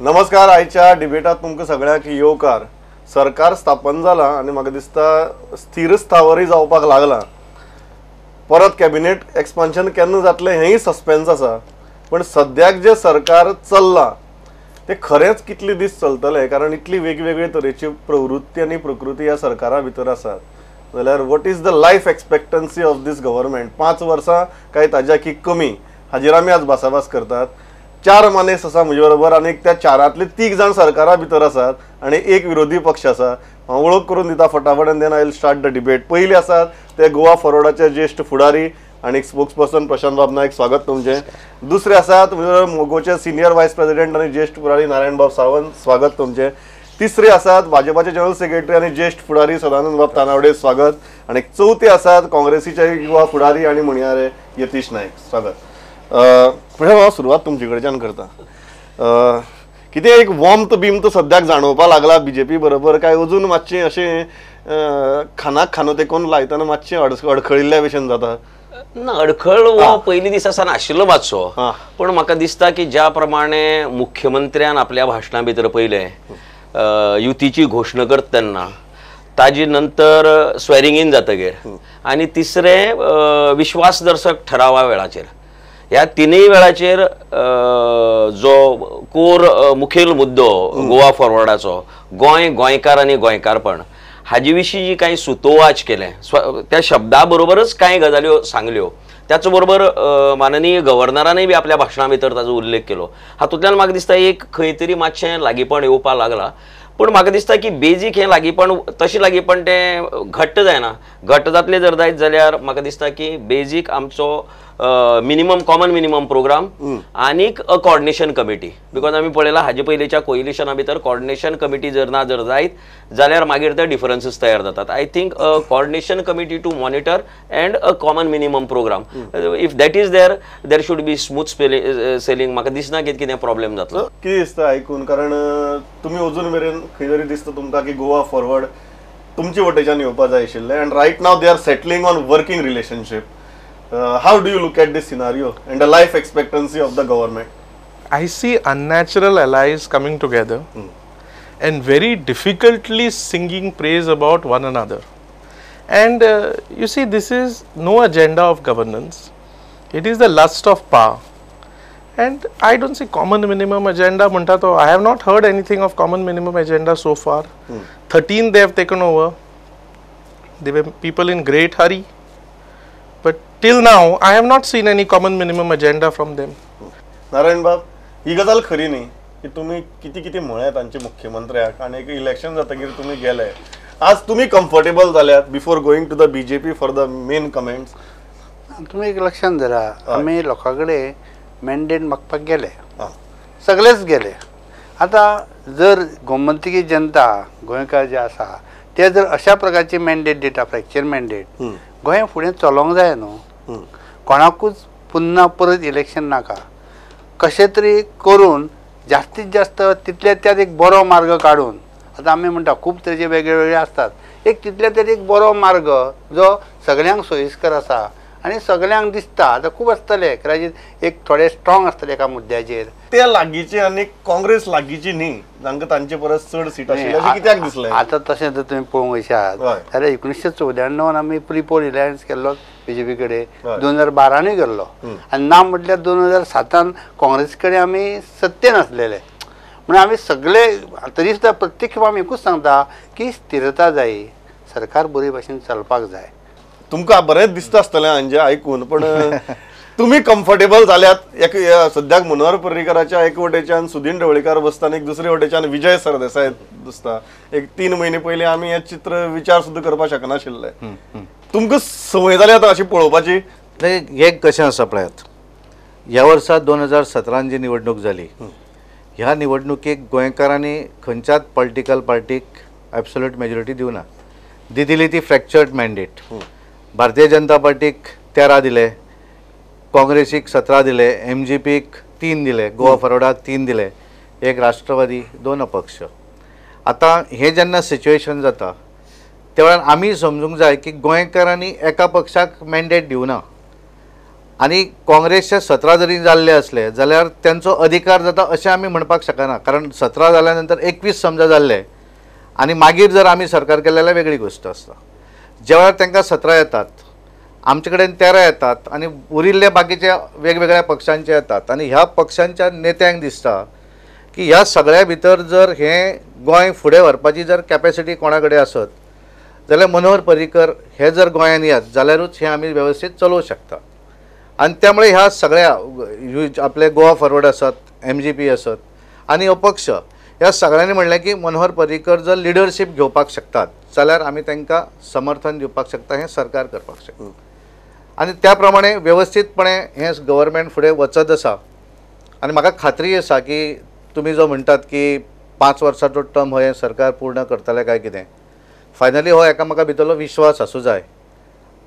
नमस्कार. आयच्या डिबेटात तुमकां सगळ्यांक येवकार. सरकार स्थापन जाला आनी म्हाका दिसता स्थिर स्थावरय जावपाक लागला. परत कॅबिनेट एक्सपान्शन केन्ना जातलें हेंय सस्पेन्स आसा. पण सद्याक जे सरकार चल्लां ते खरेंच कितले दीस चलतले, कारण इतली वेगवेगळे तरेची प्रवृत्ती आनी प्रकृती ह्या सरकारा भितर आसात. जाल्यार what is the life expectancy of this government? 5 वर्सां काय ताज्या की कमी, हाजेर आमी आज भासाभास करतात. 4 मानेस आसा म्हजे बरोबर आनी त्या 4रांतले 3 जाण सरकारा भितर आसात आनी एक विरोधी पक्ष आसा. हांव वळख करून दिता फटाफट and then I will start the debate. पयले आसात ते गोवा फॉरवर्डाचे ज्येष्ठ फुडारी आणि स्पोक्सपर्सन प्रशांत बाब नायक, स्वागत तुमचे. दुसरे आसात मोगोचे सिनियर व्हायस प्रेसिडेंट आणि ज्येष्ठ फुडारी नारायण बाब सावंत, स्वागत तुमचे. तिसरे आसात भाजपाचे जनरल सेक्रेटरी आणि ज्येष्ठ फुडारी सदानंद बाब तानावडे, स्वागत. आणि चौथे आसात काँग्रेसीचे युवा फुडारी आणि म्हणयारे यतीश नायक, स्वागत. हांव सुरवात तुमचे कडच्यान करता. कितें एक वॉर्मथ बिमथ सद्याक जाणवपाक लागला बीजेपी बरोबर, काय अजून मातशें अशें खानाक खानो तेकोन लायतना मातशें अडखळिल्ल्या भशेन जाता? ना, अडखळ हो पयली दिसा सावन आशिल्लो मातसो. पण म्हाका दिसता की ज्या प्रमाणे मुख्यमंत्र्यान आपल्या भाशणा भितर पयले युतीची घोशणा करता तेन्ना, ताजे नंतर स्वेरिंग इन जातकीर आनी तिसरे विश्वासदर्शक ठरावा वेळाचेर, ह्या तिनूय वेळाचेर जो कोर मुखेल मुद्दो गोवा फॉरवर्डाचो, गोंयकार आनी गोंयकारपण, हाजे विशीं जी कांय सुतोवाच केलें, त्या शब्दा बरोबरच कांय गजाल्यो सांगल्यो. त्याच बरोबर माननीय गव्हर्नरानय बी आपल्या भाशणा भितर ताचो उल्लेख केलो. हातूंतल्यान म्हाका दिसता एक खंय तरी मातशें लागींपण येवपाक लागला. पण म्हाका दिसता की बेजीक हें लागींपण, तशें लागींपण तें घट्ट जायना. घट्ट जातलें जर जायत जाल्यार म्हाका दिसता की बेजीक आमचो मिनिमम कॉमन मिनिमम प्रोग्राम आनीक अ कोऑर्डिनेशन कमिटी. बिकॉज आमी पळयलां हाजे पयलींच्या कोएलिशना भितर कोऑर्डिनेशन कमिटी जर ना जर जायत जाल्यार मागीर ते डिफरन्सीस तयार जातात. I think a coordination committee to monitor and a common minimum programme, if that is there should be smooth sailing. म्हाका दिसना की कितें प्रॉब्लेम जातलो. कितें दिसता आयकून, कारण तुमी अजून मेरेन खंय तरी दिसता तुमकां की गोवा फॉरवर्ड तुमचे वटेच्यान येवपाक जाय आशिल्लें, and right now they are settling on working relationship. How do you look at this scenario and the life expectancy of the government? I see unnatural allies coming together and very difficultly singing praise about one another. And you see, this is no agenda of governance. It is the lust of power. And I don't see common minimum agenda. I have not heard anything of common minimum agenda so far. 13 they have taken over. They were people in great hurry. But till now, I have not seen any common minimum agenda from them. Narayan बाब, ही गजाल खरी न्ही की तुम्ही किती म्हळ्या तांचे मुख्यमंत्र्याक आनी एक इलेक्शन जातकीर तुम्ही गेले. आज तुम्ही कम्फर्टेबल जाल्यात before going to the BJP for the main comments? तुम्ही एक लक्षात धरा, आमी लोकांकडे मॅन्डेट मागपाक गेले, सगळेच गेले. आता जर गोमंतकी जनता गोंयकार जे आसा ते जर अशा प्रकारचे मॅन्डेट दिता, फ्रॅक्चर मॅन्डेट, गोंय फुडें चलोंक जाय न्हू. कोणाकूच पुन्हा परत इलेक्शन नाका. कशें तरी करून जास्तीत जास्त तितल्या त्यात एक बरो मार्ग काडून, आतां आमी म्हणटा खूब तरेचे वेगळे वेगळे आसतात, एक तितल्या तरी एक बरो मार्ग जो सगळ्यांक सोयीस्कर आसा आनी सगळ्यांक दिसता. आतां खूब आसतले कदाचित एक थोडे स्ट्रॉंग आसतले एका मुद्द्याचेर, ते लागींचे आनी काँग्रेस लागींची न्ही, जांकां तांचे परस चड सीट आशिल्ली अशें कित्याक दिसलें? आतां तशें जर तुमी पळोवंक वयशात जाल्यार 1994 आमी प्री पोल रिलायन्स केल्लो बीजेपी कडेन, 2012 गेल्लो, आनी ना म्हटल्यार 2007 काँग्रेस कडेन आमी सत्तेन आसलेले. म्हणून आमी सगळे तरी सुद्दां प्रत्येक खेपा आमी एकूच सांगता की स्थिरता जाय, सरकार बरे भाशेन चलपाक जाय. तुमकां बरेंच दिसता आसतलें हांजे आयकून, पण तुम्ही कम्फर्टेबल जाल्यात एक सद्याक मनोहर पर्रीकराच्या एक वटेच्यान सुदीन ढवळीकर बसता आनी एक दुसरे वटेच्यान विजय सरदेसाय दिसता. एक 3 महिने पयलीं आमी हें चित्र विचार सुद्दां करपाक शकनाशिल्ले. तुमकां संवय जाली आतां अशी पळोवपाची? एक कशें आसा पळयात, ह्या वर्सा 2017 जी निवडणूक जाली, ह्या निवडणुकेक गोंयकारांनी खंयच्याच पॉलिटिकल पार्टीक एब्सोल्यूट मेजॉरिटी दिवना. दिली ती फ्रॅक्चर्ड मॅन्डेट. भारतीय जनता पार्टीक 13 दिले, काँग्रेसीक 17 दिले, MGPक 3 दिले, गोवा फॉरवर्डाक 3 दिले, एक राष्ट्रवादी, 2 अपक्ष. आतां हे जेन्ना सिच्युएशन जाता त्या वेळार आमी समजूंक जाय की गोंयकारांनी एका पक्षाक मॅन्डेट दिवना. आनी काँग्रेसचे 17 जरी जाल्ले असले जाल्यार त्यांचो अधिकार जाता अशें आमी म्हणपाक शकना, कारण 17 जाल्या नंतर 21 समजा जाल्ले आनी मागीर जर आमी सरकार केलें जाल्यार वेगळी गोष्ट आसता. ज्या वेळार तांकां 17 येतात, आमचे कडेन 13 येतात आनी उरिल्ले बाकीचे वेगवेगळ्या पक्षांचे येतात आनी ह्या पक्षांच्या नेत्यांक दिसता की ह्या सगळ्या भितर जर हें गोंय फुडें व्हरपाची जर कॅपॅसिटी कोणा कडेन आसत जाल्यार मनोहर पर्रीकर हे जर गोंयांत येत जाल्यारूच हें आमी वेवस्थीत चलोवंक शकता. आनी त्यामुळे ह्या सगळ्या आपले गोवा फॉरवर्ड आसत, MGP आसत आनी अपक्ष ह्या सगळ्यांनी म्हणलें की मनोहर पर्रीकर जर लिडरशीप घेवपाक शकतात जाल्यार आमी तांकां समर्थन दिवपाक शकता, हें सरकार करपाक शकता. आनी त्या प्रमाणे वेवस्थीतपणे हें गव्हर्मेंट फुडें वचत आसा. आनी म्हाका खात्री आसा की तुमी जो म्हणटात की 5 वर्सांचो टर्म हो हें सरकार पूर्ण करतलें काय कितें, फायनली हो एकामेका भितरलो विश्वास आसूं जाय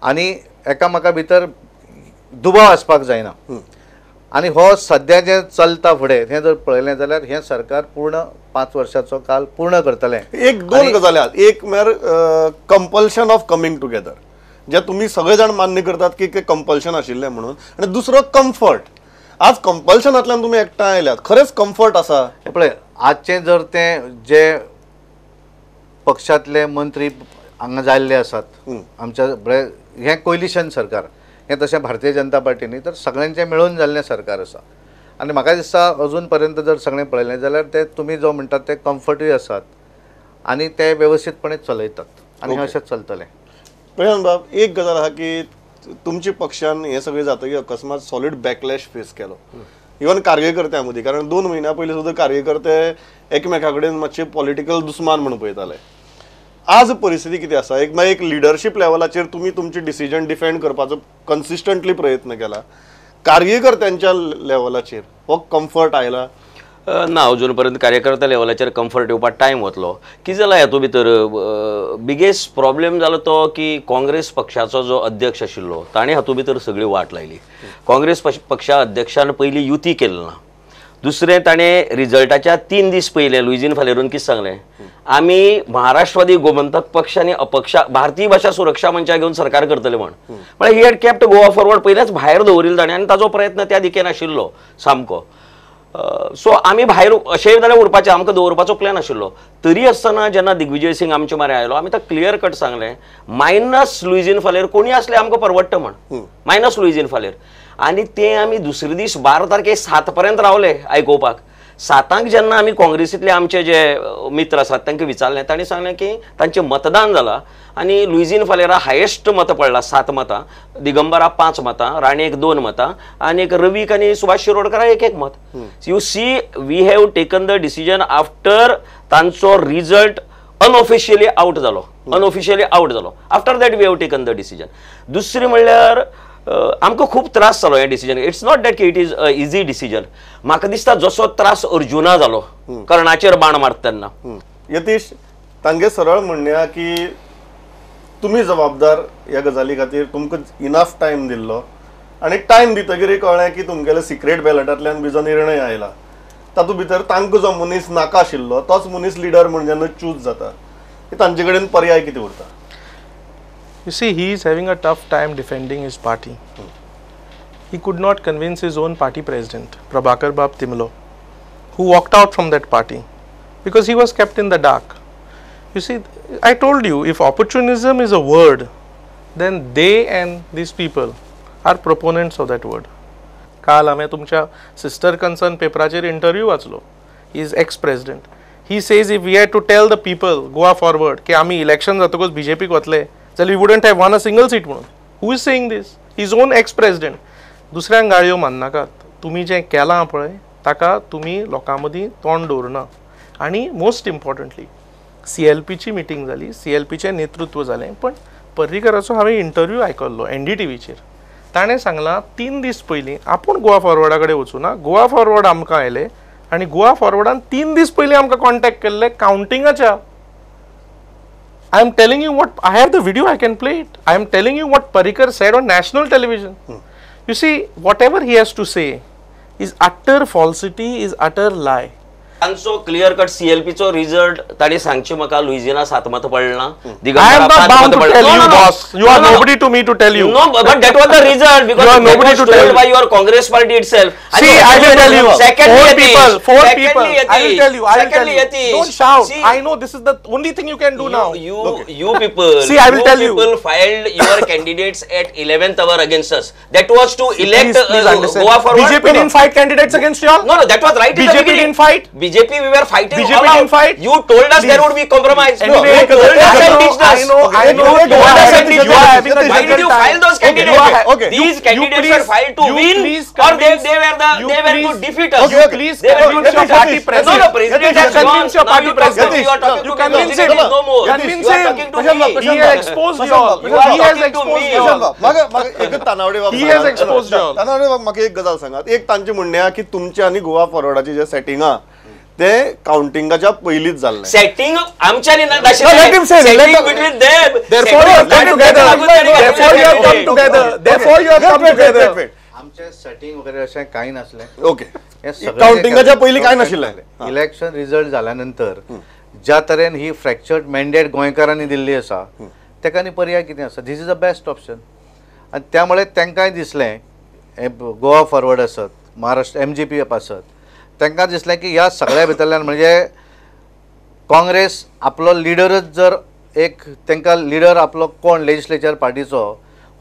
आनी एकामेका भितर दुबाव आसपाक जायना. आनी हो सद्या जें चलता फुडें हें जर पळयलें जाल्यार हें सरकार पूर्ण 5 वर्साचो काल पूर्ण करतलें. एक दोन गजाली आहात. एक म्हळ्यार कंपल्शन ऑफ कमिंग टुगेदर, जे तुम्ही सगळे जाण मान्य करतात की कंपल्शन आशिल्लें म्हणून, आनी दुसरो कम्फर्ट. आज कंपल्शनांतल्यान तुम्ही एकठांय आयल्यात, खरेंच कम्फर्ट आसा? पळय, आजचे जर ते जे पक्षांतले मंत्री हांगा जाल्ले आसात आमच्या हें कोलिशन सरकार, हें तशें भारतीय जनता पार्टीनी तर सगळ्यांचें मेळून जाल्लें सरकार आसा. आनी म्हाका दिसता अजून पर्यंत जर सगळें पळयलें जाल्यार ते तुमी जो म्हणटात ते कम्फर्टूय आसात आनी ते वेवस्थीतपणे चलयतात आनी अशेंच चलतलें. प्रशांत बाब, एक गजाल आहा की तुमच्या पक्षान हें सगळें जातकीर अकस्मात सॉलिड बॅकलॅश फेस केलो, इवन कार्यकर्त्यां मदीं. कारण 2 म्हयन्या पयलीं सुद्दां कार्यकर्ते एकमेका कडेन मातशे पॉलिटिकल दुस्मान म्हणून पळयताले. आज परिस्थिती कितें आसा? एक लिडरशीप लेवलाचेर तुमी तुमचे डिसिजन डिफेंड करपाचो कन्सिस्टंटली प्रयत्न केला. कार्यकर्त्यांच्या लेवलाचेर हो कम्फर्ट आयला? ना, अजून पर्यंत कार्यकर्त्या लेवलाचेर कम्फर्ट येवपाक टायम वतलो. कितें जाला हातूंत भितर बिगेस्ट प्रॉब्लेम जालो तो की काँग्रेस पक्षाचो जो अध्यक्ष आशिल्लो ताणें हातूंत भितर सगळी वाट लायली. काँग्रेस पक्षा अध्यक्षान पयलीं युती केली ना. दुसरें, ताणें रिजल्टाच्या 3 दीस पयले लुईजीन फालेरून कितें सांगलें, आमी महाराष्ट्रवादी गोमंतक पक्ष आनी अपक्ष भारतीय भाषा सुरक्षा मंचा घेवन सरकार करतले म्हण. म्हळ्यार he had kept Goa forward पयलेंच भायर दवरिल्लो ताणें आनी ताजो प्रयत्न त्या दिकेन आशिल्लो सामको. सो आमी भायर अशेंय जाल्यार उरपाचें, आमकां दवरपाचो प्लॅन आशिल्लो. तरी आसतना जेन्ना दिग्विजय सिंग आमचे म्हऱ्या आयलो, आमी ताका क्लियर कट सांगलें मायनस लुईजीन फालेर कोणी आसलें आमकां परवडटा म्हण, मायनस लुईजीन फालेर. आनी तें आमी दुसरे दीस 12 तारखेक 7 पर्यंत रावले आयकोवपाक. 7 जेन्ना आमी काँग्रेसींतले आमचे जे मित्र आसात तांकां विचारलें, तांणी सांगलें की तांचें मतदान जालां आनी लुईजीन फालेरा हायेस्ट मतां पडला 7 मतां, दिगंबरा 5 मतां, राणेक 2 मतां आनी रवीक आनी सुभाष शिरोडकरा 1 मत. You see, we have taken the decision after तांचो रिजल्ट अनऑफिशियली आउट जालो. After that we have taken the decision. दुसरें म्हणल्यार आमकां खूब त्रास जालो हें डिसिजन. इट्स नॉट दॅट की it is a easy decision. म्हाका दिसता जसो त्रास अर्जुना जालो कर्णाचेर बाण मारता तेन्ना. यतीश, तांगे सरळ म्हणणे की तुमी जबाबदार ह्या गजाली खातीर, तुमकां इनफ टायम दिल्लो आनी टायम दितकीर कळ्ळें की तुमगेले सिक्रेट बॅलटांतल्यान जो निर्णय आयला तातूंत भितर तांकां जो मनीस नाका आशिल्लो तोच मनीस लिडर म्हूण जेन्ना चूज जाता, तांचे कडेन पर्याय कितें उरता? You see, he is having a tough time defending his party. He could not convince his own party president, Prabhakar Bab Timlo, who walked out from that party because he was kept in the dark. You see, I told you, if opportunism is a word, then they and these people are proponents of that word. काल हांवें तुमच्या sister concern पेपराचेर interview वाचलो. He is ex-president. He says if we had to tell the people, Goa forward, की आमी election जातकच BJPक वतले, we wouldn't have won a single seat म्हणून. Who is saying this? His own ex-president. दुसऱ्यांक गाळयो माननाकात. तुम्ही जें केलां पळय ताका तुम्ही लोकां मदीं तोंड दवरना. आनी मोस्ट इम्पॉर्टंटली CLPची मिटींग जाली, CLPचें नेतृत्व जालें, पण पर्रीकराचो हांवें इंटरव्यू आयकल्लो NDTVचेर. ताणें सांगलां 3 दीस पयलीं आपूण गोवा फॉरवर्डा कडेन वचूं ना, गोवा फॉरवर्ड आमकां आयले आनी गोवा फॉरवर्डान 3 दीस पयलीं आमकां कॉन्टॅक्ट केल्ले कावंटिंगाच्या. I am telling you what, I have the video, I can play it. I am telling you what Parrikar said on national television. You see, whatever he has to say is utter falsity, is utter lie. तांचो clear cut CLPचो result ताणी सांगचे म्हाका Louisiana 7 मत पडला, I am not bound to tell you, boss. You are nobody to me to tell you. No, but that was the result because You are that nobody was to tell told you. by your Congress party itself. See, I will tell you. Secondly, Four people. Secondly, I will tell you. I will tell Secondly, you. Don't shout. See, I know this is the only thing you can do now. You people. See, I will tell you. People filed your candidates at 11th hour against us. That was to elect Please understand. Goa forward. BJP didn't fight candidates against you all. No, that was right in the BJP beginning. didn't fight. BJP, we were fighting BJP all out. didn't fight. You told us there Please. would be compromise. Anyway, you told us and ditched us. I know. You told us and ditched You are us. having a Why did you difficult file time. those candidates? Okay. These candidates were filed to win, or they were to defeat us. You please They were convince to your defeat party us. president. No, president has gone. Convince your Now party you talk to president. me. You are talking You to me. convince President him. is no more. Convince You are him. talking to me. He has exposed you all. You are He has talking to exposed me. you all. एकच तानावडे बाब He has exposed you all. Tanavade बाब म्हाका एक गजाल सांगात. एक तांचे म्हणणे हा की तुमचे आनी गोवा फॉरवर्डाचे जे सेटिंग हा ते काउंटिंगाच्या पयलींच जाल्ले. Setting आमच्यानी ना No, let him say. setting between them. Therefore you have come together. Therefore you have come together. Therefore you have come together. आमचे सेटिंग वगैरे अशें काही नसलें. ओके. हे सगळें काउंटिंगाच्या पयलीं काय नाशिल्लें. इलेक्शन रिजल्ट जाल्यानंतर ज्या तरेन ही फ्रॅक्चर्ड मॅन्डेट गोंयकारांनी दिल्ली आसा तेका आनी पर्याय कितें आसा. This is the best option. आनी त्यामुळे तांकांय दिसलें गोवा फॉरवर्ड आसत, महाराष्ट्र MGP आसत, तांकां दिसलें की ह्या सगळ्या भितरल्यान म्हणजे काँग्रेस आपलो लिडरच जर एक तांकां लिडर आपलो कोण लेजिस्लेचर पार्टीचो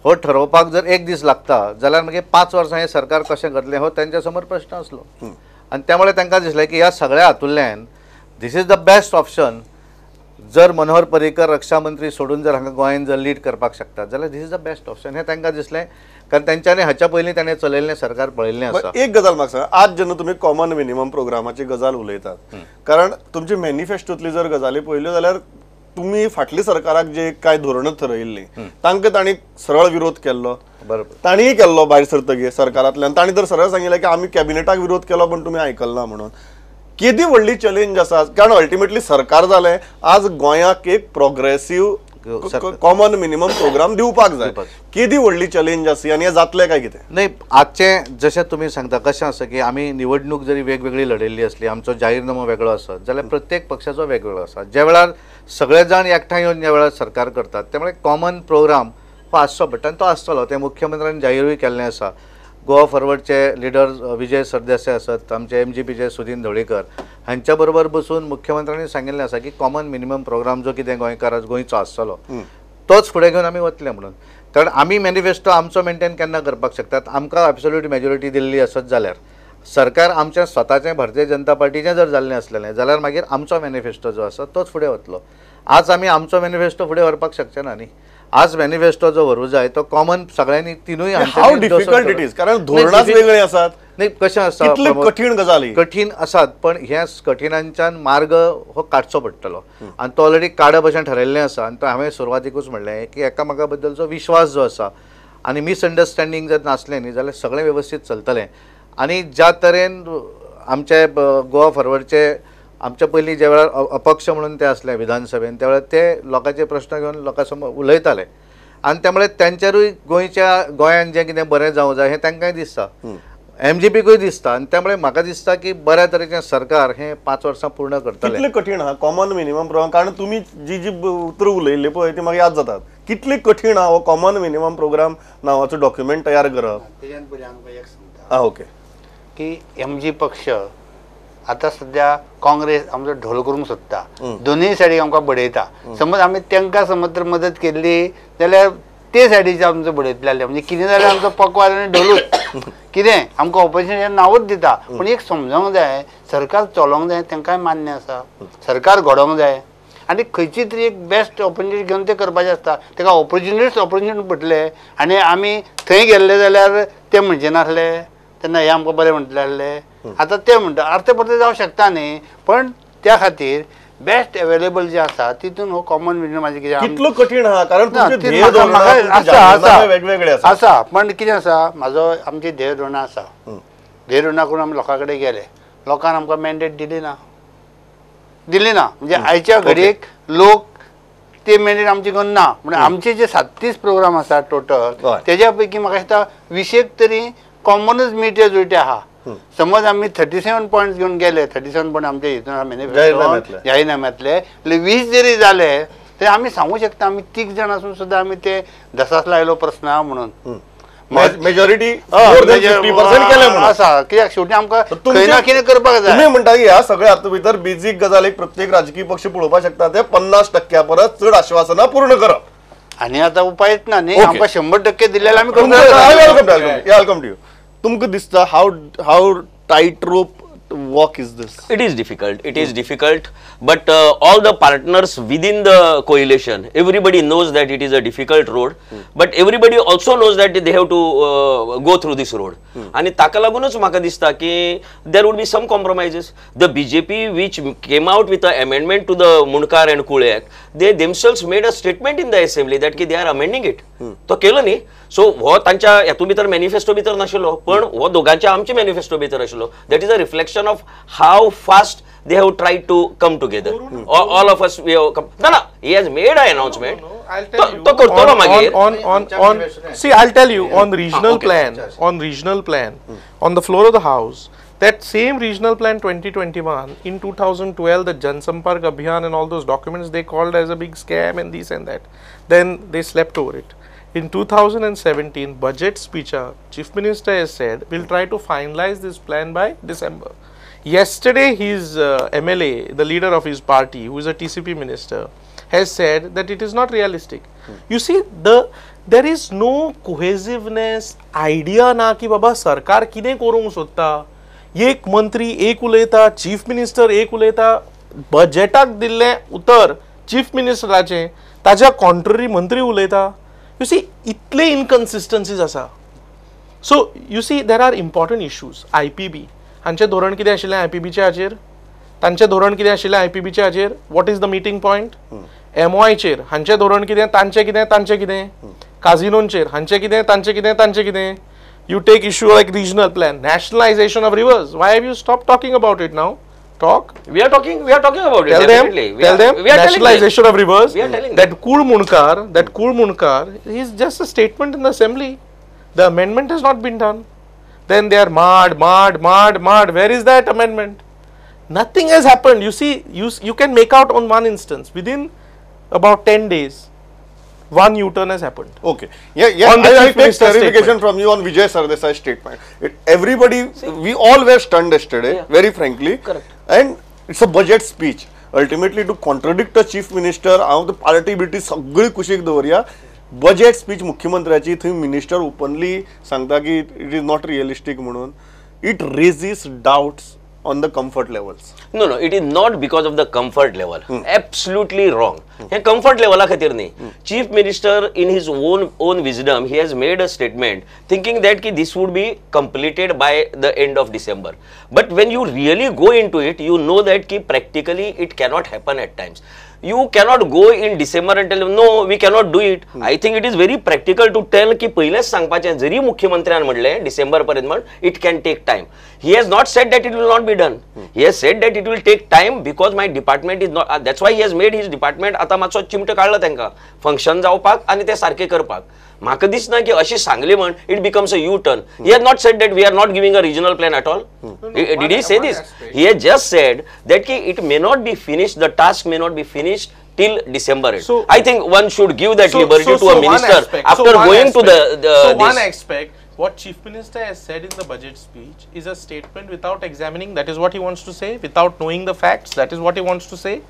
हो ठरोवपाक जर एक दीस लागता जाल्यार मागीर 5 वर्सां हें सरकार कशें करतलें हो तांच्या समोर प्रश्न आसलो. आनी त्यामुळे तांकां दिसलें की ह्या सगळ्या हातूंतल्यान this is the best option. जर मनोहर पर्रीकर रक्षा मंत्री सोडून जर हांगा गोंयांत जर लीड करपाक शकतात जाल्यार this is the best option हें तांकां दिसलें. कारण तेंच्यांनी हाच्या पयलीं ताणें चलयल्लें सरकार पळयल्लें आसा. एक गजाल म्हाका सांगा. आज जेन्ना तुमी कॉमन मिनिमम प्रोग्रामाची गजाल उलयतात कारण तुमची मॅनिफेस्टोतली जर गजाली पळयल्यो जाल्यार तुम्ही फाटली सरकाराक जे काय धोरणां थरयल्ली तांकां तांणी सरळ विरोध केल्लो. बरोबर. ताणीय केल्लो भायर सरतकीर सरकारांतल्यान. तांणी तर सरळ सांगिल्लें की आमी कॅबिनेटाक विरोध केलो पण तुमी आयकल ना म्हणून. किती व्हडली चॅलेंज आसा कारण अल्टिमेटली सरकार जालें आज गोंयाक एक प्रोग्रेसिव्ह कॉमन मिनिमम प्रोग्राम दिवपाक जाय. किती व्हडली चॅलेंज आसा आनी हें जातलें काय कितें. नाही आजचें जशें तुमी सांगता कशें आसा की आमी निवडणूक जरी वेगवेगळी लडयल्ली आसली आमचो जाहीरनामो वेगळो आसत जाल्यार प्रत्येक पक्षाचो वेगवेगळो आसा. ज्या वेळार सगळे जाण एकठांय येवन ज्या वेळार सरकार करतात त्यामुळे कॉमन प्रोग्राम हो आसचो पडटा आनी तो आसतलो. ते मुख्यमंत्र्यान जाहीरूय केल्लें आसा. गोवा फॉरवर्डचे लिडर विजय सरदेसाय आसत, आमचे MGPचे सुदीन ढवळीकर हांच्या बरोबर बसून मुख्यमंत्र्यांनी सांगिल्लें आसा की कॉमन मिनिमम प्रोग्राम जो कितें गोंयकाराक गोंयचो आसतलो तोच फुडें घेवन आमी वतले म्हणून. कारण आमी मॅनिफेस्टो आमचो मेंटेन केन्ना करपाक शकतात. आमकां एब्सोल्यूट मेजॉरिटी दिल्ली आसत जाल्यार सरकार आमचें स्वताचें भारतीय जनता पार्टीचें जर जाल्लें आसलेलें जाल्यार मागीर आमचो मॅनिफेस्टो जो आसा तोच फुडें वतलो. आज आमी आमचो मॅनिफेस्टो फुडें व्हरपाक शकचे ना न्ही. आज मॅनिफेस्टो जो व्हरूं जाय तो कॉमन सगळ्यांनी तिनूय हाऊ डिफिकल्ट इट इज कारण धोरणांच वेगळी आसात. नाही कशें आसा कितले कठीण गजाली कठीण आसात पण ह्या कठीणांच्यान मार्ग हो काडचो पडटलो आनी तो ऑलरेडी काडप अशें ठरयल्लें आसा. आनी तो हांवें सुरवातीकूच म्हणलें की एकामेका बद्दलचो विश्वास जो आसा आनी मिसअंडरस्टँडींग जर नासलें न्ही जाल्यार सगळें वेवस्थीत चलतलें. आनी ज्या तरेन आमचे गोवा फॉरवर्डचे आमच्या पयलीं ज्या वेळार अपक्ष म्हणून ते आसले विधानसभेन त्या वेळार ते लोकांचे प्रश्न घेवन लोकां समोर उलयताले आनी त्यामुळे तेंच्यारूय गोंयांत जें कितें बरें जावं जाय हें तांकांय दिसता. MGPकूय दिसता आनी त्यामुळे म्हाका दिसता की बऱ्या तरेचें सरकार हें 5 वर्सां पूर्ण करतलें. कितले कठीण आहा कॉमन मिनिमम प्रोग्राम कारण तुमी जी उतरां उलयल्ली पळय ती म्हाका याद जातात. कितले कठीण आहा हो कॉमन मिनिमम प्रोग्राम नांवाचो डॉक्युमेंट तयार करप. तेज्यान पयलीं आमकां एक सांगता ओके की MG पक्ष आतां सध्या काँग्रेस आमचो ढोल करूंक सोदता. दोनूय सायडीक आमकां बडयता. समज आमी तांकां समज तर मदत केल्ली जाल्यार ते सायडीचे आमचो बडयतले म्हणजे कितें जाल्यार आमचो पकवाद आनी ढोलूच कितें आमकां ऑपोजिशन नांवूच दिता. पूण एक समजूंक जाय सरकार चलोंक जाय तांकांय मान्य आसा. सरकार घडोवंक जाय आनी खंयची तरी एक बेस्ट ऑपॉर्च्युनिटी घेवन ते करपाचें आसता. ताका ऑपॉर्च्युनिटी पडले आनी आमी थंय गेल्ले जाल्यार ते म्हणचे नासले तेन्ना हे आमकां बरें म्हणटले आसले. आतां ते म्हणटा अर्थे परते जावं शकता न्ही पण त्या खातीर बेस्ट अवेलेबल जे आसा तितून हो कॉमन मिनिममाचे कितें कितलो कठीण आहा कारण तुमचे ध्येय वेगवेगळे आसा. पण कितें आसा म्हाजो आमची ध्येय धोरणां आसा. ध्येय धोरणां करून आमी लोकां कडेन गेले लोकांन आमकां मॅन्डेट दिली ना म्हणजे आयच्या घडयेक लोक ते मॅन्डेट आमचे घेवन ना. म्हणजे आमचे जे 37 प्रोग्राम आसा टोटल तेज्या पैकी म्हाका दिसता 20 तरी कॉमनच मिटे जुळटे आहा समज आम्ही 37 पॉयंट घेऊन गेले, 37 पॉयंट आमच्या हितून जाहीरनाम्यातले 20 जरी झाले ते आम्ही सांगू शकता आम्ही 30 जण असून सुद्धा आम्ही ते दसास लायलो प्रश्न हा म्हणून मेजॉरिटी असा कित्याक शेवटी आमकां खंय ना कितें करपाक जाय. तुम्ही म्हणता की ह्या सगळ्या हातूंत भितर बेजीक गजाल एक प्रत्येक राजकीय पक्ष पळोवपाक शकता ते 50% परस चड आश्वासनां पूर्ण करप. आणि आता उपायच ना न्ही, आमकां 100% दिलेले आमी वेलकम टू यू. तुमकां दिसता how tight rope walk is this? It is difficult, but all the partners within the coalition, everybody knows that it is a difficult road, but everybody also knows that they have to go through this road. आणि ताका लागूनच म्हाका दिसता की there would be some compromises. The BJP which came out with an amendment to the Munkar and Kule Act, they themselves made a statement in the assembly that they are amending it. तो केलो न्ही. So हो तांच्या हातूंत भितर manifesto भितर नाशिल्लो, पण हो दोगांच्या आमच्या मॅनिफेस्टो भितर आशिल्लो. That is a reflection of how fast they have tried to come together. All of us we have come. No, he has made an announcement. I'll tell you. See, I'll tell you on regional plan. On regional plan, on the floor of the House, that same regional plan 2021 in 2012, the Jan Sampark Abhiyan and all those documents they called as a big scam and this and that. Then they slept over it. In 2017 budget speech, Chief Minister has said we'll try to finalize this plan by December. Yesterday his MLA, the leader of his party, who is a TCP minister, has said that it is not realistic. You see, there is no cohesiveness, idea ना कि बाबा सरकार कितें करूंक सोदता. एक मंत्री एक उलयता, चीफ मिनिस्टर एक उलयता, बजेटाक दिल्ले उतर चीफ मिनिस्टराचे ताच्या कॉन्ट्ररी मंत्री उलयता. You see, इतले inconsistencies आसा. So you see, there are important issues. IPB हांचे धोरण कितें आशिल्लें IPBच्या हाचेर, तांचें धोरण कितें आशिल्लें IPBच्या हाचेर, what is the meeting point. MOIचेर हांचें धोरण कितें, तांचें कितें, काझिनोंचेर हांचें कितें, तांचें कितें. You take issue like regional plan, nationalization of rivers. Why have you stopped talking about it now? Talk. We are talking about it. Tell them nationalization of rivers. We are telling that Kul Munkar is just a statement in the assembly. The amendment has not been done. Then they are mad. Where is that amendment? Nothing has happened. You see, you can make out on one instance within about 10 days. One U-turn has happened. Okay. Yeah. I take clarification from you on Vijay Sardesai's statement. Everybody, we all were stunned yesterday, very frankly. Correct. And it's a budget speech. Ultimately, to contradict a chief minister, हांव the party बिटी सगळी कुशीक दवरया. Budget speech मुख्यमंत्र्याची थंय minister openly सांगता की it is not realistic म्हणून. It raises doubts on the comfort levels. No, it is not because of the comfort level. Absolutely wrong. हे comfort level खातीर नाही. Chief Minister in his own wisdom he has made a statement thinking that ki this would be completed by the end of December. But when you really go into it, you know that ki practically it cannot happen at times. You cannot go in December and tell them no, we cannot do it. I think it is very practical to tell की पहिलेच सांगपाचें जरी मुख्यमंत्र्यान म्हणलें डिसेंबर पर्यंत म्हण it can take time. He has not said that it will not be done. He has said that it will take time because my department is not. That's why he has made his department आता मातसो चिमटो काडलो तांकां function जावपाक आनी ते सारके करपाक. म्हाका दिसना की अशी सांगली म्हण it becomes a U-turn. He has not said that we are not giving a regional plan at all. Did he say this? He has just said that ki it may not be finished, the task may not be finished till December. So I think one should give that liberty to a minister after going to the one aspect. What Chief Minister has said in the budget speech is a statement without examining. That is what he wants to say. Without knowing the facts, that is what he wants to say.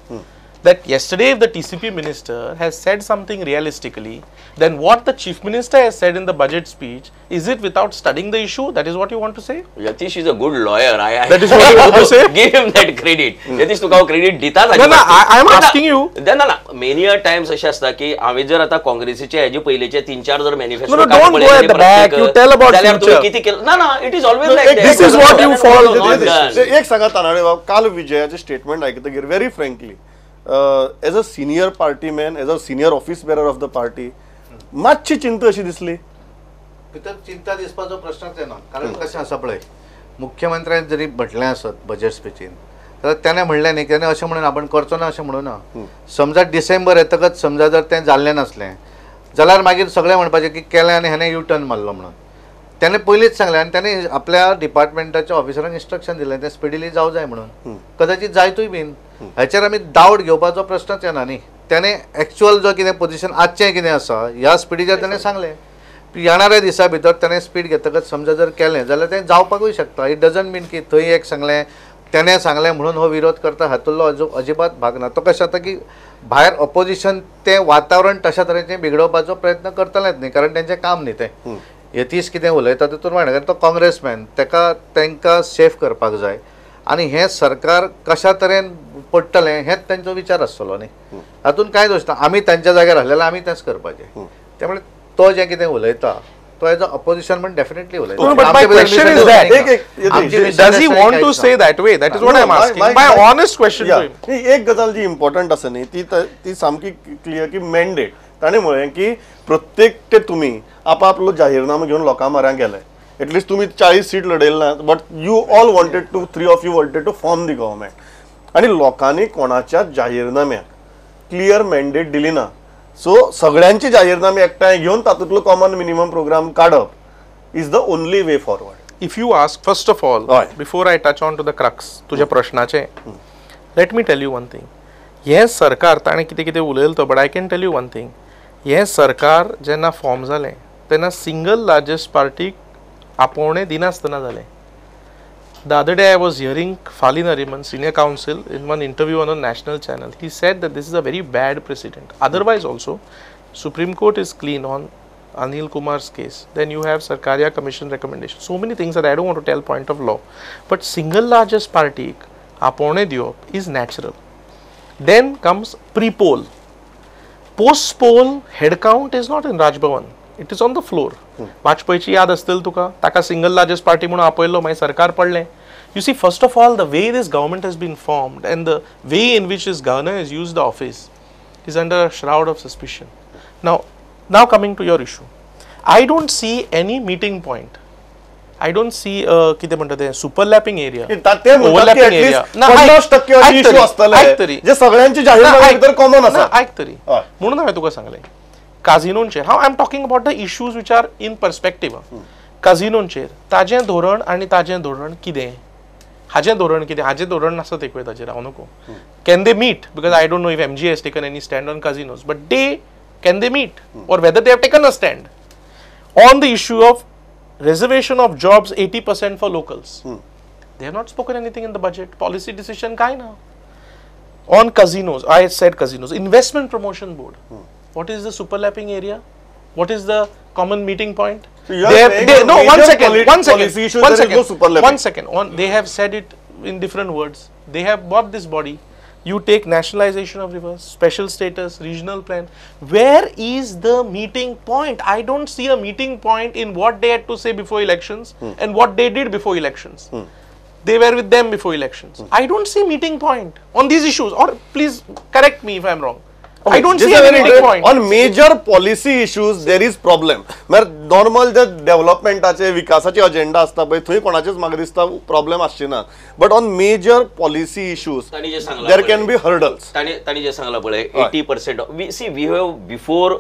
That yesterday if the TCP minister has said something realistically, then what the Chief Minister has said in the budget speech, is it without studying the issue? That is what you want to say? Yatish is a good lawyer. That is what you want to say? Give him that credit. Yatish Tuka credit दिता. No, I am asking you. Then many a times अशें आसता की हांवें जर आतां काँग्रेसीचे हेजे पयलीचे 3-4 जर manifesto No, don't go at the back. You tell about future. किती केलं. No, it is always like that. This is what you follow. एक सांगा तानाडे बाब, काल विजयाचे स्टेटमेंट आयकतकीर very frankly as a senior party man, as a senior office bearer of the party मातशी चिंता अशी दिसली. भितर चिंता दिसपाचो प्रश्नच येना. कारण कशें आसा पळय, मुख्यमंत्र्यान जरी म्हटलें आसत बजेट स्पिचीन तर त्याने म्हणलें न्ही, त्याने अशें म्हणून आपण करचो ना अशें म्हणून ना. समजा डिसेंबर येतकच समजा जर तें जाल्लें नासलें जाल्यार मागीर सगळें म्हणपाचें की केलें आनी हेणें U-turn मारलो म्हणून. त्याने पयलींच सांगलें आनी त्याने आपल्या डिपार्टमेंटाच्या ऑफिसरांक इन्स्ट्रक्शन दिलें तें स्पिडिली जावं जाय म्हणून, कदाचित जायतूय बीन. हाचेर आमी डावट घेवपाचो प्रश्नच येना न्ही. त्याने एक्चुअल जो कितें पोजिशन आजचें कितें आसा ह्या स्पिडीचेर ताणें सांगलें. येणाऱ्या दिसा भितर ताणें स्पीड घेतकच समजा जर केलें जाल्यार तें जावपाकूय शकता. इट डजंट मीन की थंय एक सांगलें त्याने सांगलें म्हणून हो विरोध करता हातूंतलो अजिबात भाग ना. तो कशें जाता की भायर ऑपोजिशन तें वातावरण तशा तरेचें बिगडोवपाचो प्रयत्न करतलेच न्ही, कारण तेंचें काम न्ही तें. यतीश कितें उलयता तितून वांगडा तो काँग्रेसमॅन, तांकां सेफ करपाक जाय आनी हें सरकार कशा तरेन पडटलें हेंच तेंचो विचार आसतलो न्ही. हातूंत कांय दोश ना. आमी तांच्या जाग्यार आसलेल्यार आमी तेंच करपाचें. त्यामुळे तो जें कितें उलयता तो एज अ ऑपोजिशन म्हणून डेफिनेटली उलयता. No, but my question is that does he want to say that way? That is what I'm asking. My honest question to him. एक गजाल जी इम्पॉर्टंट आसा न्ही ती सामकी क्लियर की मॅन्डेट ताणें म्हळें की प्रत्येक ते तुमी आपापलो जाहीरनामो घेवन लोकां म्हऱ्यांत गेले. एटलिस्ट तुमी 40 सीट लढयले ना, but you all wanted to 3 of you wanted to form the government. आनी लोकांनी कोणाच्या जाहीरनाम्याक क्लियर मॅन्डेट दिली ना. सो सगळ्यांची जाहीरनामे एकठांय घेवन तातूंतलो कॉमन मिनिमम प्रोग्राम काडप is the only way forward. If you ask, first of all, before I touch on to the crux, तुझ्या प्रश्नाचे, let me tell you one thing. हे सरकार ताणें कितें कितें उलयलें तो, but I can tell you one thing. हे सरकार जेन्ना फॉर्म जालें तेन्ना सिंगल लार्जस्ट पार्टीक आपोवणें दिनासतना जालें. The other day I was hearing Fali Nariman, senior counsel, in one interview on a national channel. He said that this is a very bad precedent. Otherwise also, Supreme Court is clean on Anil Kumar's case. Then you have Sarkaria Commission recommendation. So many things that I don't want to tell point of law. But single largest party, apone diop, is natural. Then comes pre-poll. Post-poll head count is not in Raj Bhavan. It is on the floor. वाजपेयीची याद असतील तुका, ताका single largest party म्हणून आपयलो, मागीर सरकार पडलें. You see, first of all, the way this government has been formed and the way in which this governor has used the office is under a shroud of suspicion. Now coming to your issue, I don't see any meeting point. I don't see कितें म्हणटा तें superlapping area, overlapping area. 50% issue असतले जे सगळ्यांची जाहीरनामे भितर common आसा. ऐक तरी म्हणून हांवें तुका सांगलें काझिनोंचेर. हांव I am talking about the issues which are in perspective. काझिनोंचेर ताजें धोरण आनी ताजें धोरण कितें, हाजें धोरण कितें, हाजें धोरण आसा तें ताजेर हांव नको. Can they meet, because I don't know if MG has taken any stand on casinos, but can they meet or whether they have taken a stand on the issue of reservation of jobs 80% for locals. They have not spoken anything in the budget policy decision kai na. On casinos, I said casinos, investment promotion board. What is the superlapping area? What is the common meeting point? So one second. They have said it in different words. They have bought this body. You take nationalization of rivers, special status, regional plan. Where is the meeting point? I don't see a meeting point in what they had to say before elections and what they did before elections. They were with them before elections. I don't see meeting point on these issues. Or please correct me if I am wrong. I don't see any meeting point. On major policy issues there is problem. Normal जे डेव्हलपमेंटाचे विकासाचे agenda असता पळय थंय कोणाचेच म्हाका दिसता problem आसचे ना. But on major policy issues there can be hurdles. ताणी जे सांगला पळय 80% we have before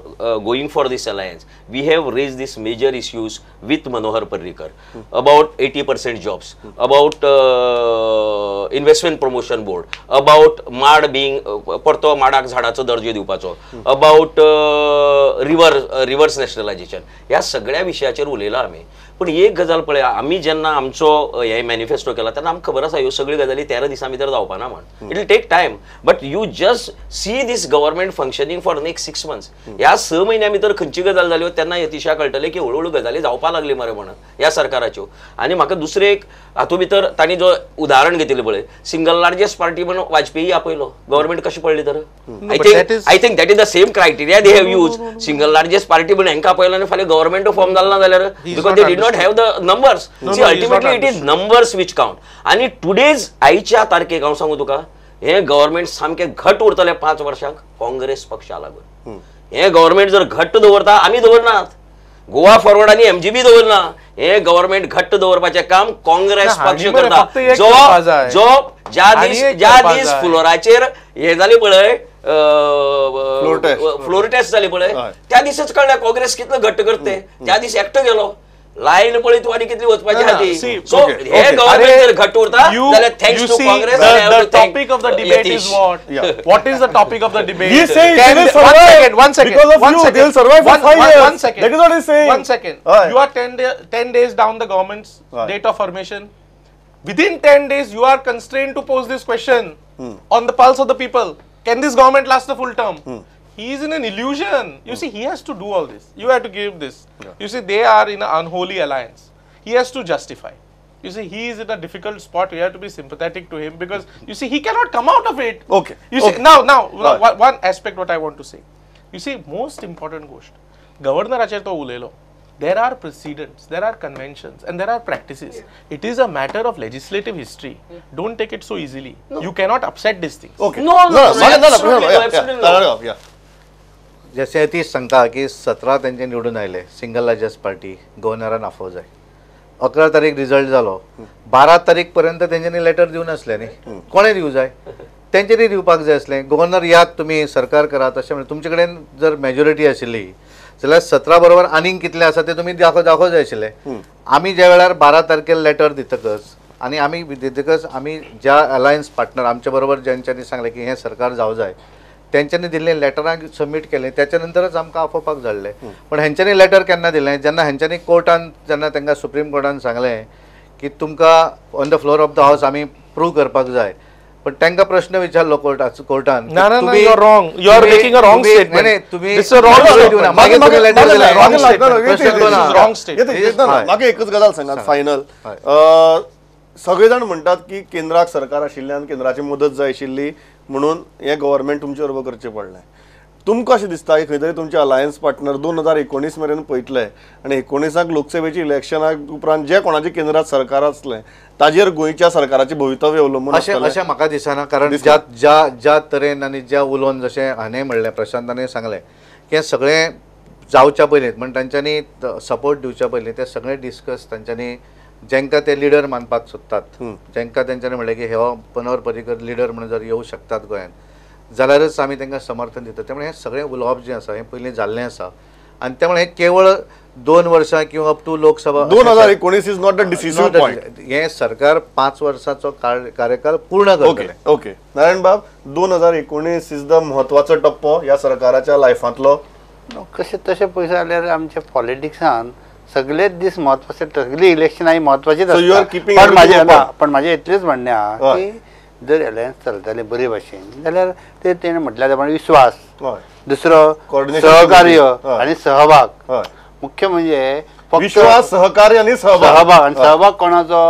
going for this alliance we have raise this major issues with Manohar Parrikar about 80% jobs, about investment promotion board, about माड being परतो माडाक झाडाचो दर्जो दिवपाचो, अबाउट रिव्हर्स नॅशनलायझेशन, ह्या सगळ्या विशयाचेर उलयला आमी. पण एक गजाल पळय, आमी जेन्ना आमचो हे मॅनिफेस्टो केला तेन्ना आमकां खबर आसा ह्यो सगळ्यो गजाली 13 दिसां भितर जावपाना म्हण. It will take time, but you just see this government functioning for next 6 months. ह्या 6 म्हयन्या भितर खंयची गजाल जाल्यो तेन्ना यतिशा कळटलें की हळूहळू गजाली जावपा लागली मरे म्हणून ह्या सरकाराच्यो. आनी म्हाका दुसरें एक हातूंत भितर तांणी जो उदाहरण घेतिल्लें पळय, सिंगल लार्जेस्ट पार्टी म्हणून वाजपेयी आपयलो, गव्हर्मेंट कशी पडली तर? I think that is the same criteria they have use. Single largest party म्हणून हांकां आपयलो आनी फाल्यां गव्हर्मेंट फॉर्म जालो ना जाल्यार because they did not have the numbers. See, ultimately it is numbers which count. आणि today's आयच्या तारखेक हांव सांगू तुका हे गव्हर्मेंट सामके घट उरतले 5 वर्षांक काँग्रेस पक्षा लागून. हे गव्हर्मेंट जर घट्ट दवरता आमी दवरनात, गोवा फॉरवर्ड आणि MGB दवरना, हे गव्हर्मेंट घट्ट दवरपाचें काम काँग्रेस पक्ष करता. जो ज्या दीस फ्लोराचेर हे जाली पळय फ्लोर टेस्ट जाली पळय त्या दिसच कळ्ळें काँग्रेस कितलो घट्ट करते. त्या दीस एकटो गेलो लाईन पळय तूं आनी कितली वचपाची आहा ती. see, सो हे गव्हर्नमेंट जर घट उरता जाल्यार thanks to Congress the topic of the debate is what is the topic of the debate? He says Can- they will survive. one second Because of one you, second. they will survive for 5 years. One second. That is what he's saying. 1 second. Aye. You are 10 days down the government's Aye. date of formation. Within 10 days, you are constrained to pose this question on the pulse of the people. Can this government last the full term? He is in an illusion. You see, he has to do all this. You have to give this. You see, they are in an unholy alliance. He has to justify. You see, he is in a difficult spot. You have to be sympathetic to him because you see, he cannot come out of it. Okay. You see, Okay. now, Right. one aspect what I want to say. You see, most important gosh, governor acher to ulelo. There are precedents, there are conventions, and there are practices. It is a matter of legislative history. Don't take it so easily. You cannot upset these things. Okay. No, absolutely no, absolutely no. Yeah. जसे ती सांगता की 17 त्यांचे निवडून आयले single largest party गव्हर्नरान आफोज आहे 11 तारीख result जालो 12 तारीख पर्यंत तेंच्यांनी लेटर दिवन आसले न्ही कोणे दिवं जाय तेंच्यांनी दिवपाक जाय आसलें गव्हर्नर यात तुमी सरकार करात अशें म्हणजे तुमचे कडेन जर मेजॉरिटी आशिल्ली जाल्यार 17 बरोबर आनीक कितले आसा ते तुमी दाखोवंक जाय आशिल्लें आमी ज्या वेळार 12 तारखेर लेटर दितकच आनी आमी दितकच आमी ज्या अलायन्स पार्टनर आमचे बरोबर ज्यांच्यांनी सांगलें की हें सरकार जावं जाय तेंच्यांनी दिल्लें लेटराक सबमीट केलें त्याच्या नंतरच आमकां आफोवपाक धाडलें पण हेंच्यांनी लेटर केन्ना दिलें जेन्ना हेंच्यांनी कोर्टान जेन्ना तांकां सुप्रीम कोर्टान सांगलें की तुमकां on the floor of the हावस आमी प्रूव करपाक जाय पण तांकां प्रश्न विचारलो कोर्टान No, you are wrong. You are making a wrong statement. नाही तुम्ही This is a wrong statement. मागीर तुम्ही letter दिला. Wrong Wrong statement. statement. This is wrong statement. मागे एकच गजाल सांगात फायनल सगळे जाण म्हणटात की केंद्राक सरकार आशिल्ल्यान केंद्राची मदत जाय आशिल्ली म्हणून हे गव्हर्नमेंट तुमचे बरोबर करचें पडलें तुमकां अशें दिसता की खंय तरी तुमचे अलायन्स पार्टनर 2019 मेरेन पळयतले आनी 19 लोकसभेची इलेक्शनाक उपरांत जे कोणाचे केंद्रात सरकार आसलें ताजेर गोंयच्या सरकाराचे भवितव्य अवलंबून अशें म्हाका दिसना कारण ज्या तरेन आनी ज्या उलोवन जशें हाणें म्हणलें प्रशांतानूय सांगलें की हें सगळें जावच्या पयलींच म्हणजे तांच्यांनी सपोर्ट दिवच्या पयलीं ते सगळें डिस्कस तांच्यांनी जेंकां ते लिडर मानपाक सोदतात जेंकां तेंच्यांनी म्हणलें की हे मनोहर पर्रीकर लिडर म्हणून जर येवं शकतात गोंयांत जाल्यारच आमी तांकां समर्थन दितात त्यामुळे हें सगळें उलोवप जें आसा हें पयलीं जाल्लें आसा आनी त्यामुळे हें केवळ 2 वर्सां किंवा up to Lok Sabha 2019 is not the decisive point हें सरकार 5 वर्सांचो कार्यकाल पूर्ण करतलें ओके नारायण बाब 2019 इज द म्हत्वाचो टप्पो ह्या सरकाराच्या लायफांतलो कशें तशें पळयत जाल्यार आमच्या पॉलिटिक्सान सगळेच दीस म्हत्वाचे सगळी इलेक्शनां ही म्हत्वाचीच So you are आसता keeping पण everything म्हाजें open. पण म्हाजें इतलेंच म्हणणें आहा की जर अलायन्स चलतलें बरे भाशेन जाल्यार ते तेणें म्हटल्या प्रमाणे विश्वास हय दुसरो Coordination सहकार्य हय. आनी सहभाग हय मुख्य म्हणजे फक्त विश्वास सहकार्य आणि सहभाग आणि सहभाग कोणाचो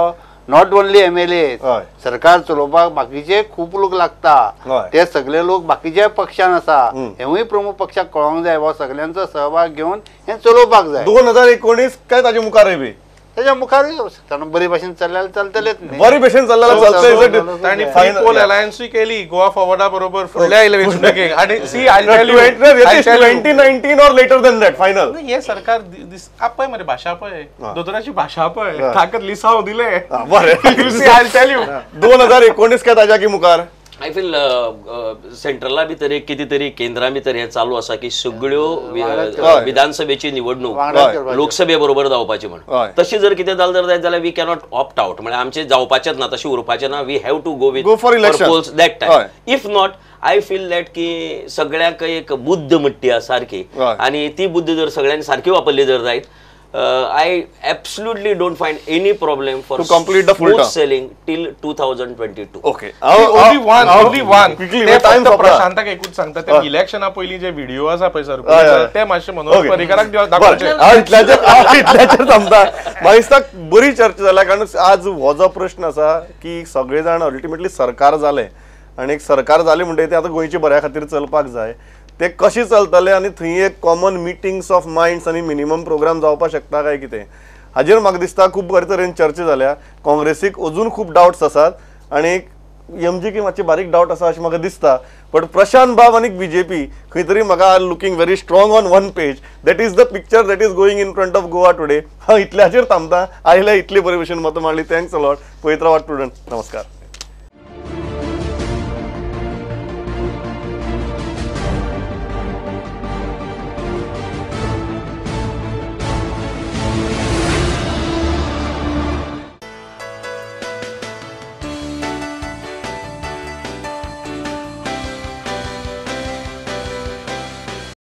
नॉट ओनली MLA हय. सरकार चलोवपाक बाकीचे खूप लोक लागता हय. ते सगळे लोक बाकीच्या पक्षान आसा हेवूय प्रमुख पक्षाक कळोंक जाय वा सगळ्यांचो सहभाग घेवन हे चलोवपाक जाय 2019 काय ताजे मुखारय बी त्याच्या मुखारूय बरे भाशेन चल्ल्यार चलतलेच न्ही बरी भशेन चल्ल्यार चलतलें आणि फ्री पोल अलायन्सूय केली गोवा फॉरवर्डा बरोबर फुडल्या वेंचणुकेक आणि see I tell you 2019 or later than that final हे सरकार पळय मरे भाशा पळय दोतोराची भाशा पळय ताकद लिसाव दिले बरें आय टेल यू 2019 काय ताज्या की मुखार आय फील सेंट्रला भितर एक कितें तरी केंद्रा भितर हें चालू आसा की सगळ्यो विधानसभेची निवडणूक लोकसभे बरोबर जावपाची म्हण तशी जर कितें जालें जाल्यार वी कॅनॉट ऑप्ट आउट म्हणजे आमचे जावपाचेच ना तशें उरपाचें ना we have to go Go for election. Polls that time if not I feel that की सगळ्यांक एक बुद्ध म्हणटी आसा सारकी आनी ती बुद्ध जर सगळ्यांनी सारकी वापरली जर जायत I absolutely don't find any problem for to complete the full smooth term selling till 2022. Okay. only one Quickly, ते time फक्त संपला. प्रशांताक एकूच सांगता ते इलेक्शना पयलीं जे व्हिडिओ आसा पळय सर ते मातशे मनोहर पर्रीकराक दाखोवचे इतल्याचेर थांबता म्हाका दिसता बरी चर्चा जाल्या कारण आज हो जो प्रश्न आसा की सगळे जाण अल्टिमेटली सरकार जाले आणि एक सरकार जाले म्हणटकीर ते आतां गोंयच्या बऱ्या खातीर चलपाक जाय ते कशें चलतले आनी थंय एक कॉमन मिटिंग्स ऑफ मायंड्स आनी मिनिमम प्रोग्राम जावपाक शकता काय कितें हाजेर म्हाका दिसता खूब बरे तरेन चर्चा जाल्या काँग्रेसीक अजून खूब डावट्स आसात आनी MGK मातशे बारीक डावट आसा अशें म्हाका दिसता बट प्रशांत बाब आनी BJP खंय तरी म्हाका looking very strong on one page that is the picture that is going in front of Goa today हांव इतल्याचेर थांबता आयल्या इतली बरे भशेन मतां मांडली थँक्स अ लॉट पळयत रावात स्टुडंट नमस्कार